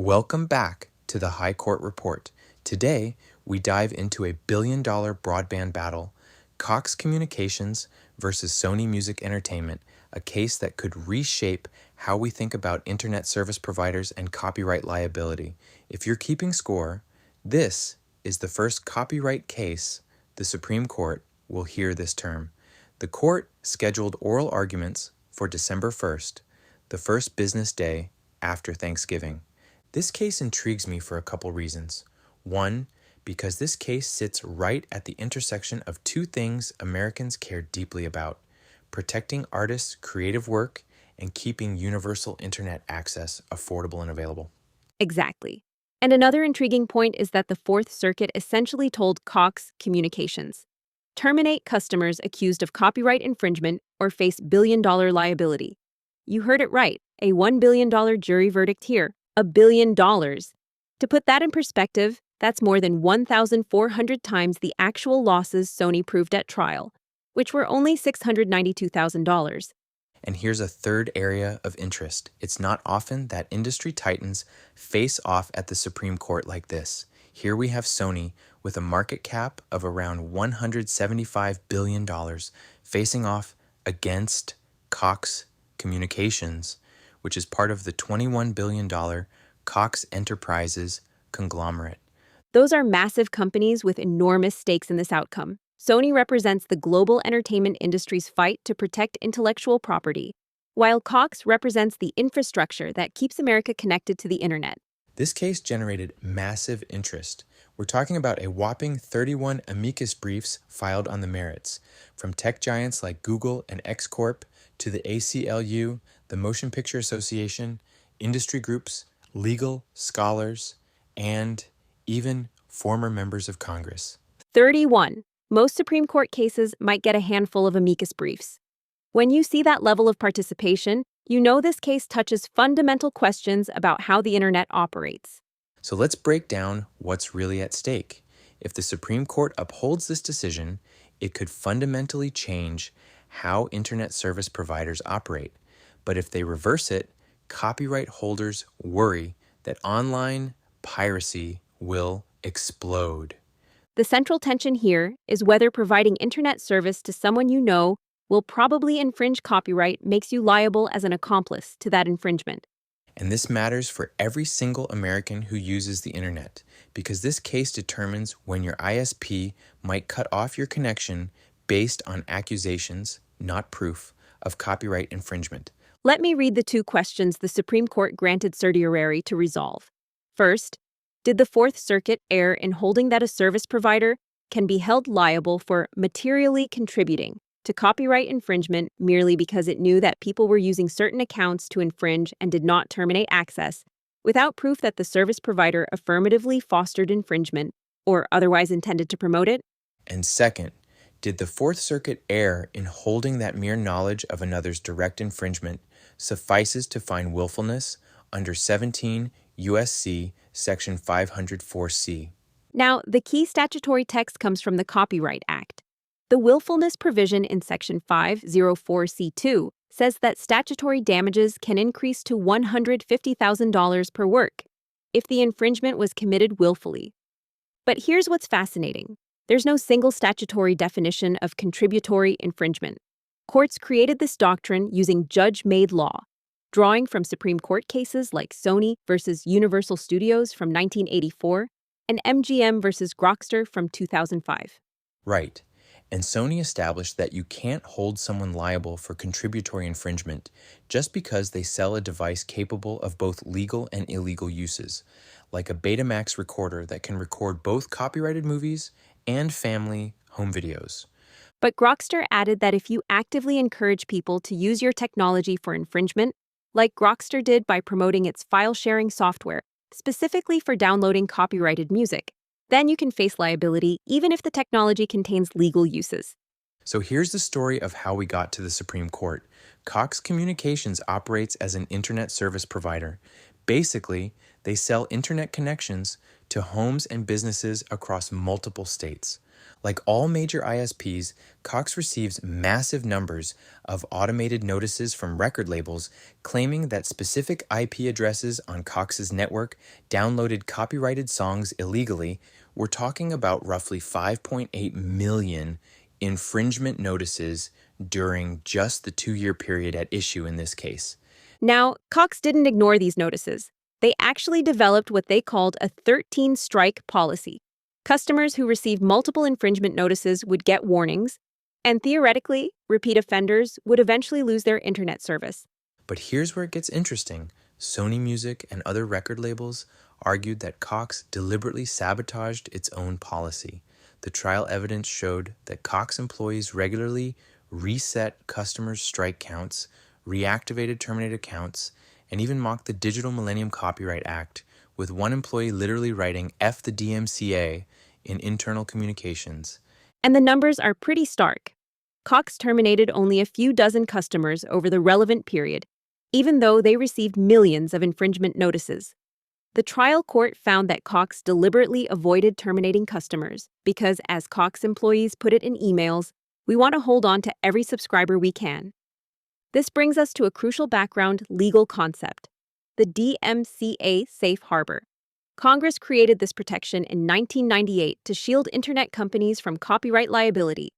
Welcome back to the High Court Report. Today, we dive into a billion-dollar broadband battle, Cox Communications versus Sony Music Entertainment, a case that could reshape how we think about internet service providers and copyright liability. If you're keeping score, this is the first copyright case the Supreme Court will hear this term. The court scheduled oral arguments for December 1st, the first business day after Thanksgiving. This case intrigues me for a couple reasons. One, because this case sits right at the intersection of two things Americans care deeply about: protecting artists' creative work and keeping universal internet access affordable and available. Exactly. And another intriguing point is that the Fourth Circuit essentially told Cox Communications, terminate customers accused of copyright infringement or face billion-dollar liability. You heard it right, a $1 billion jury verdict here. $1 billion. To put that in perspective, that's more than 1,400 times the actual losses Sony proved at trial, which were only $692,000. And here's a third area of interest. It's not often that industry titans face off at the Supreme Court like this. Here we have Sony with a market cap of around $175 billion facing off against Cox Communications, which is part of the $21 billion Cox Enterprises conglomerate. Those are massive companies with enormous stakes in this outcome. Sony represents the global entertainment industry's fight to protect intellectual property, while Cox represents the infrastructure that keeps America connected to the internet. This case generated massive interest. We're talking about a whopping 31 amicus briefs filed on the merits, from tech giants like Google and Corp to the ACLU, the Motion Picture Association, industry groups, legal scholars, and even former members of Congress. 31. Most Supreme Court cases might get a handful of amicus briefs. When you see that level of participation, you know this case touches fundamental questions about how the internet operates. So let's break down what's really at stake. If the Supreme Court upholds this decision, it could fundamentally change how internet service providers operate. But if they reverse it, copyright holders worry that online piracy will explode. The central tension here is whether providing internet service to someone you know will probably infringe copyright makes you liable as an accomplice to that infringement. And this matters for every single American who uses the internet, because this case determines when your ISP might cut off your connection based on accusations, not proof, of copyright infringement. Let me read the two questions the Supreme Court granted certiorari to resolve. First, did the Fourth Circuit err in holding that a service provider can be held liable for materially contributing to copyright infringement merely because it knew that people were using certain accounts to infringe and did not terminate access, without proof that the service provider affirmatively fostered infringement or otherwise intended to promote it? And second, did the Fourth Circuit err in holding that mere knowledge of another's direct infringement suffices to find willfulness under 17 U.S.C. Section 504C? Now, the key statutory text comes from the Copyright Act. The willfulness provision in Section 504C2 says that statutory damages can increase to $150,000 per work if the infringement was committed willfully. But here's what's fascinating. There's no single statutory definition of contributory infringement. Courts created this doctrine using judge-made law, drawing from Supreme Court cases like Sony versus Universal Studios from 1984 and MGM versus Grokster from 2005. Right. And Sony established that you can't hold someone liable for contributory infringement just because they sell a device capable of both legal and illegal uses, like a Betamax recorder that can record both copyrighted movies and family home videos. But Grokster added that if you actively encourage people to use your technology for infringement, like Grokster did by promoting its file-sharing software, specifically for downloading copyrighted music, then you can face liability even if the technology contains legal uses. So here's the story of how we got to the Supreme Court. Cox Communications operates as an internet service provider. Basically, they sell internet connections to homes and businesses across multiple states. Like all major ISPs, Cox receives massive numbers of automated notices from record labels claiming that specific IP addresses on Cox's network downloaded copyrighted songs illegally. We're talking about roughly 5.8 million infringement notices during just the 2-year period at issue in this case. Now, Cox didn't ignore these notices. They actually developed what they called a 13-strike policy. Customers who received multiple infringement notices would get warnings, and theoretically, repeat offenders would eventually lose their internet service. But here's where it gets interesting. Sony Music and other record labels argued that Cox deliberately sabotaged its own policy. The trial evidence showed that Cox employees regularly reset customers' strike counts, reactivated terminated accounts, and even mocked the Digital Millennium Copyright Act, with one employee literally writing F the DMCA in internal communications. And the numbers are pretty stark. Cox terminated only a few dozen customers over the relevant period, even though they received millions of infringement notices. The trial court found that Cox deliberately avoided terminating customers because, as Cox employees put it in emails, we want to hold on to every subscriber we can. This brings us to a crucial background legal concept, the DMCA safe harbor. Congress created this protection in 1998 to shield internet companies from copyright liability,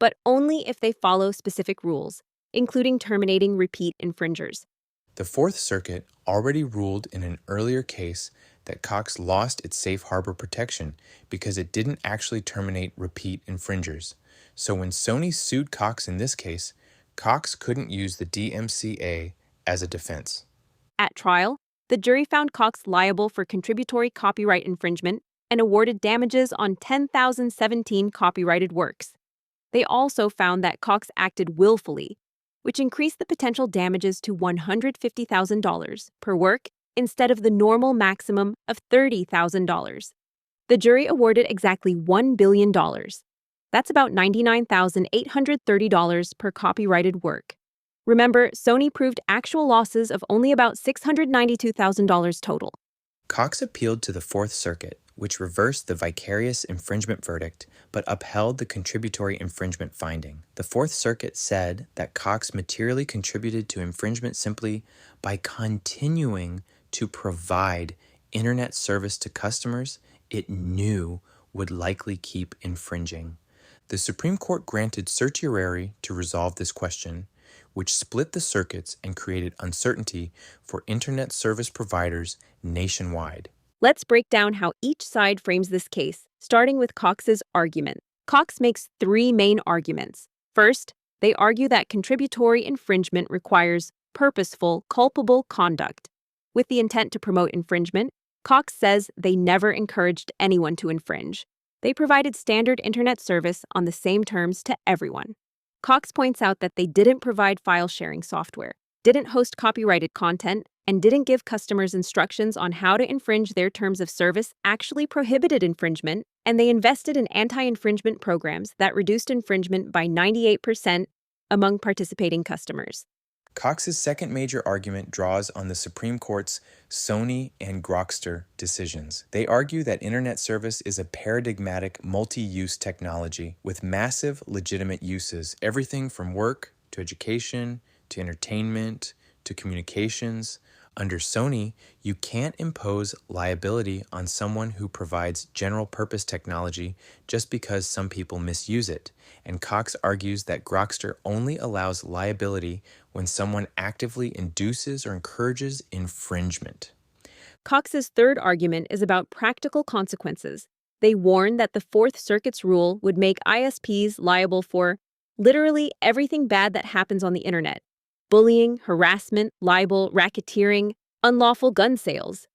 but only if they follow specific rules, including terminating repeat infringers. The Fourth Circuit already ruled in an earlier case that Cox lost its safe harbor protection because it didn't actually terminate repeat infringers. So when Sony sued Cox in this case, Cox couldn't use the DMCA as a defense. At trial, the jury found Cox liable for contributory copyright infringement and awarded damages on 10,017 copyrighted works. They also found that Cox acted willfully, which increased the potential damages to $150,000 per work instead of the normal maximum of $30,000. The jury awarded exactly $1 billion. That's about $99,830 per copyrighted work. Remember, Sony proved actual losses of only about $692,000 total. Cox appealed to the Fourth Circuit, which reversed the vicarious infringement verdict but upheld the contributory infringement finding. The Fourth Circuit said that Cox materially contributed to infringement simply by continuing to provide internet service to customers it knew would likely keep infringing. The Supreme Court granted certiorari to resolve this question, which split the circuits and created uncertainty for internet service providers nationwide. Let's break down how each side frames this case, starting with Cox's argument. Cox makes three main arguments. First, they argue that contributory infringement requires purposeful, culpable conduct. With the intent to promote infringement, Cox says they never encouraged anyone to infringe. They provided standard internet service on the same terms to everyone. Cox points out that they didn't provide file sharing software, didn't host copyrighted content, and didn't give customers instructions on how to infringe their terms of service actually prohibited infringement, and they invested in anti-infringement programs that reduced infringement by 98% among participating customers. Cox's second major argument draws on the Supreme Court's Sony and Grokster decisions. They argue that internet service is a paradigmatic multi-use technology with massive legitimate uses, everything from work to education to entertainment to communications. Under Sony, you can't impose liability on someone who provides general-purpose technology just because some people misuse it, and Cox argues that Grokster only allows liability when someone actively induces or encourages infringement. Cox's third argument is about practical consequences. They warn that the Fourth Circuit's rule would make ISPs liable for literally everything bad that happens on the internet: bullying, harassment, libel, racketeering, unlawful gun sales.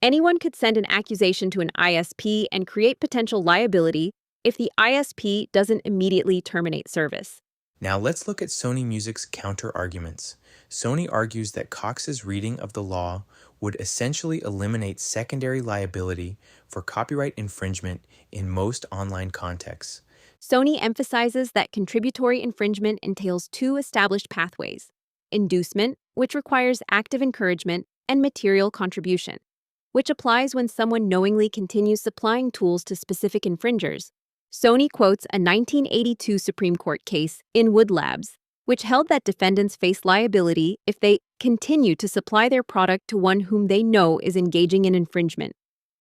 Anyone could send an accusation to an ISP and create potential liability if the ISP doesn't immediately terminate service. Now let's look at Sony Music's counter-arguments. Sony argues that Cox's reading of the law would essentially eliminate secondary liability for copyright infringement in most online contexts. Sony emphasizes that contributory infringement entails two established pathways: inducement, which requires active encouragement, and material contribution, which applies when someone knowingly continues supplying tools to specific infringers. Sony quotes a 1982 Supreme Court case in Wood Labs, which held that defendants face liability if they continue to supply their product to one whom they know is engaging in infringement.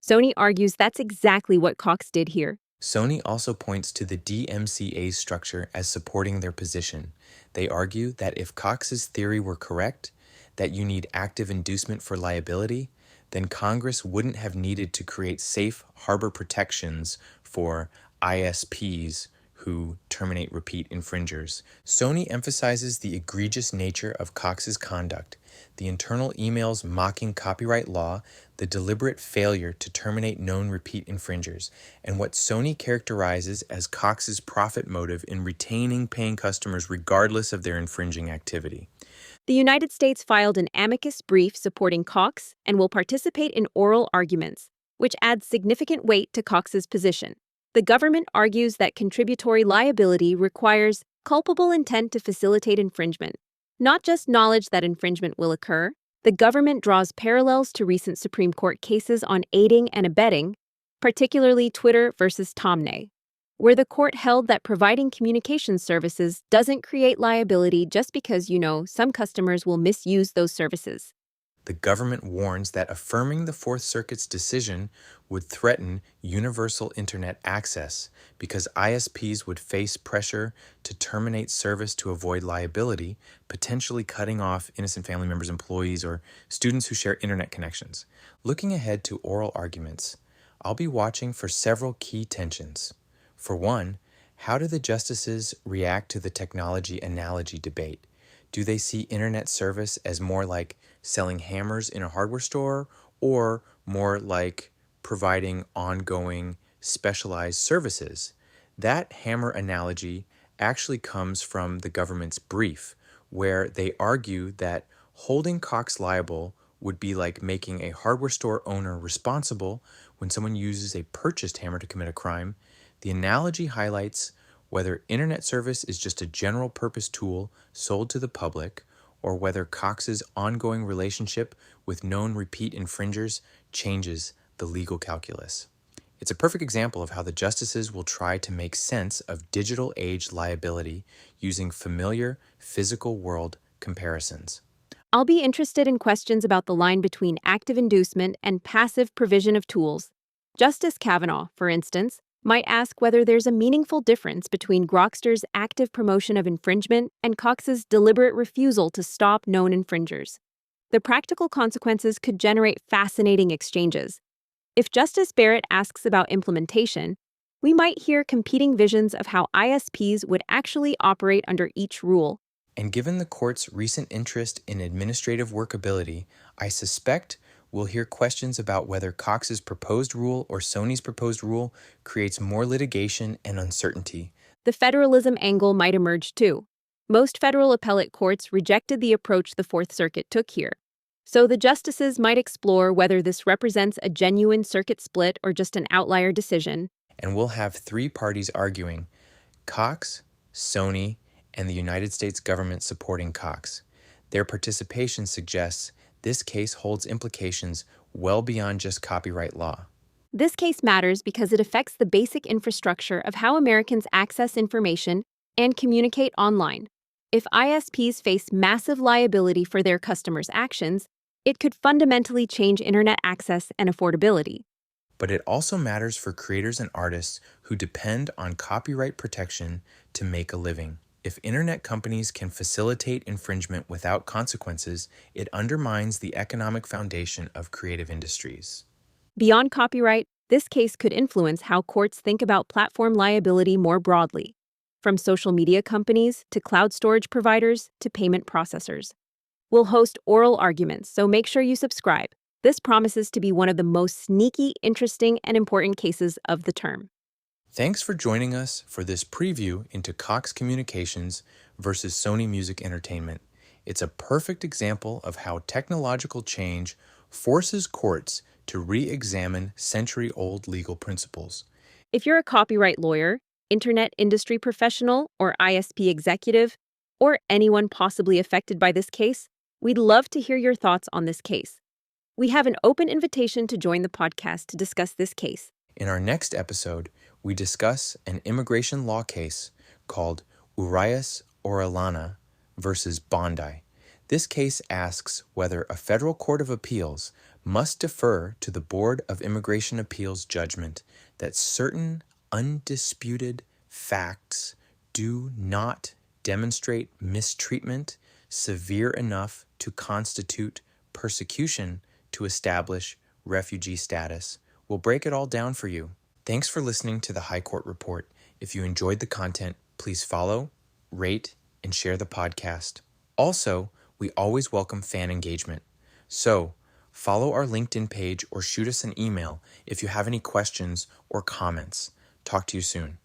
Sony argues that's exactly what Cox did here. Sony also points to the DMCA's structure as supporting their position. They argue that if Cox's theory were correct, that you need active inducement for liability, then Congress wouldn't have needed to create safe harbor protections for ISPs who terminate repeat infringers. Sony emphasizes the egregious nature of Cox's conduct, the internal emails mocking copyright law, the deliberate failure to terminate known repeat infringers, and what Sony characterizes as Cox's profit motive in retaining paying customers regardless of their infringing activity. The United States filed an amicus brief supporting Cox and will participate in oral arguments, which adds significant weight to Cox's position. The government argues that contributory liability requires culpable intent to facilitate infringement, not just knowledge that infringement will occur. The government draws parallels to recent Supreme Court cases on aiding and abetting, particularly Twitter versus Tomney, where the court held that providing communications services doesn't create liability just because some customers will misuse those services. The government warns that affirming the Fourth Circuit's decision would threaten universal internet access because ISPs would face pressure to terminate service to avoid liability, potentially cutting off innocent family members, employees, or students who share internet connections. Looking ahead to oral arguments, I'll be watching for several key tensions. For one, how do the justices react to the technology analogy debate? Do they see internet service as more like selling hammers in a hardware store or more like providing ongoing specialized services? That hammer analogy actually comes from the government's brief, where they argue that holding Cox liable would be like making a hardware store owner responsible when someone uses a purchased hammer to commit a crime. The analogy highlights whether internet service is just a general purpose tool sold to the public, or whether Cox's ongoing relationship with known repeat infringers changes the legal calculus. It's a perfect example of how the justices will try to make sense of digital age liability using familiar physical world comparisons. I'll be interested in questions about the line between active inducement and passive provision of tools. Justice Kavanaugh, for instance, might ask whether there's a meaningful difference between Grokster's active promotion of infringement and Cox's deliberate refusal to stop known infringers. The practical consequences could generate fascinating exchanges. If Justice Barrett asks about implementation, we might hear competing visions of how ISPs would actually operate under each rule. And given the court's recent interest in administrative workability, I suspect we'll hear questions about whether Cox's proposed rule or Sony's proposed rule creates more litigation and uncertainty. The federalism angle might emerge too. Most federal appellate courts rejected the approach the Fourth Circuit took here. So the justices might explore whether this represents a genuine circuit split or just an outlier decision. And we'll have three parties arguing: Cox, Sony, and the United States government supporting Cox. Their participation suggests this case holds implications well beyond just copyright law. This case matters because it affects the basic infrastructure of how Americans access information and communicate online. If ISPs face massive liability for their customers' actions, it could fundamentally change internet access and affordability. But it also matters for creators and artists who depend on copyright protection to make a living. If internet companies can facilitate infringement without consequences, it undermines the economic foundation of creative industries. Beyond copyright, this case could influence how courts think about platform liability more broadly, from social media companies to cloud storage providers to payment processors. We'll host oral arguments, so make sure you subscribe. This promises to be one of the most sneaky, interesting, and important cases of the term. Thanks for joining us for this preview into Cox Communications versus Sony Music Entertainment. It's a perfect example of how technological change forces courts to re-examine century-old legal principles. If you're a copyright lawyer, internet industry professional, or ISP executive, or anyone possibly affected by this case, we'd love to hear your thoughts on this case. We have an open invitation to join the podcast to discuss this case. In our next episode, we discuss an immigration law case called Urias Orellana versus Bondi. This case asks whether a federal court of appeals must defer to the Board of Immigration Appeals judgment that certain undisputed facts do not demonstrate mistreatment severe enough to constitute persecution to establish refugee status. We'll break it all down for you. Thanks for listening to the High Court Report. If you enjoyed the content, please follow, rate, and share the podcast. Also, we always welcome fan engagement. So, follow our LinkedIn page or shoot us an email if you have any questions or comments. Talk to you soon.